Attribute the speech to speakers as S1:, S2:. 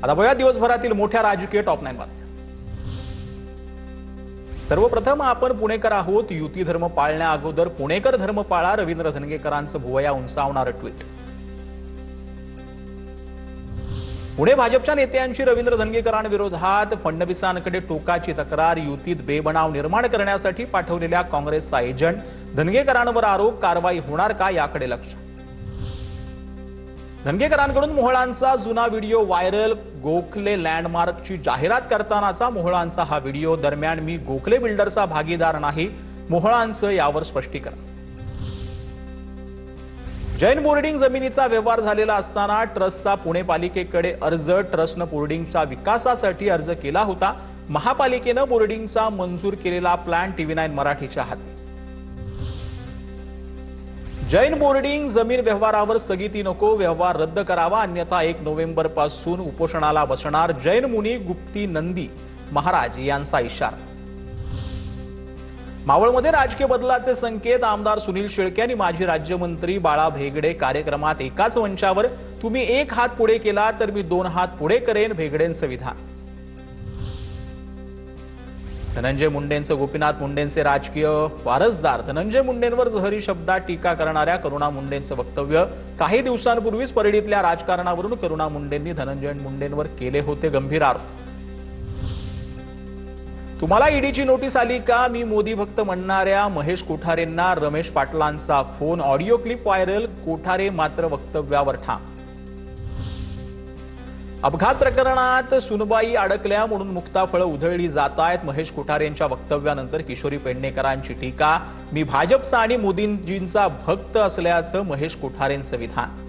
S1: आता बघूया दिवसभरातील मोठ्या राजकीय टॉप 9 बातम्या। सर्वप्रथम आपण पुणेकर आहोत, युती धर्म पाळण्या अगोदर पुणेकर धर्म पाळा, रवींद्र धनगेकरांचं भुवया उंचावणारं ट्विट। पुणे भाजपच्या नेत्यांची रवींद्र धनगेकरांविरोधात फडणवीसांकडे टोकाची तक्रार, युतीत बेबनाव निर्माण करण्यासाठी पाठवलेल्या काँग्रेसचा एजंट, धनगेकरांवर आरोप, कारवाई होणार का याकडे लक्ष। धनगेकरांकडून मोहळांचा जुना व्हिडिओ व्हायरल, गोखले लँडमार्कची जाहिरात करतानाचा मोहळांचा हा व्हिडिओ। दरम्यान मी गोखले बिल्डरचा भागीदार नाही, मोहळांचं यावर स्पष्टीकरण। जैन बोर्डिंग जमिनीचा व्यवहार झालेला असताना ट्रस्टचा पुणे पालिकेकडे अर्ज, ट्रस्टनं बोर्डिंगच्या विकासासाठी अर्ज केला होता। महापालिकेनं बोर्डिंगचा मंजूर केलेला प्लॅन TV9 मराठीच्या हाती। जैन बोर्डिंग जमीन व्यवहारावर स्थगिती नको, व्यवहार रद्द करावा, अन्यथा 1 नोव्हेंबर पासून उपोषणाला बसणार। जैन मुनी गुप्ती नंदी महाराज यांचा इशारा। मावळमध्ये राजकीय बदलाचे संकेत, आमदार सुनील शेळके आणि माजी राज्यमंत्री बाळा भेगडे कार्यक्रमात एकाच मंचावर। तुम्ही 1 हात पुढे केला तर मी 2 हात पुढे करेन, भेगडेंचं विधान। धनंजय मुंडेंचं गोपीनाथ मुंडेंचे राजकीय वारसदार धनंजय मुंडेंवर जहरी शब्दात टीका करणाऱ्या करुणा मुंडेंचं वक्तव्य। काही दिवसांपूर्वीच परळीतल्या राजकारणावरून करुणा मुंडेंनी धनंजय मुंडेंवर केले होते गंभीर आरोप। तुम्हाला ईडीची नोटीस आली का, मी मोदी भक्त म्हणणाऱ्या महेश कोठारेंना रमेश पाटलांचा phone, audio clip viral, Kothare मात्र वक्तव्यावर ठाम। अपघात प्रकरणात सुनबाई अडकल्या म्हणून मुक्ताफळं उधळली जात आहेत। महेश कोठारेंच्या वक्तव्यानंतर किशोरी पेडणेकरांची टीका, मी भाजपचा आणि मोदींजींचा भक्त असल्याचं महेश कोठारेंचं विधान।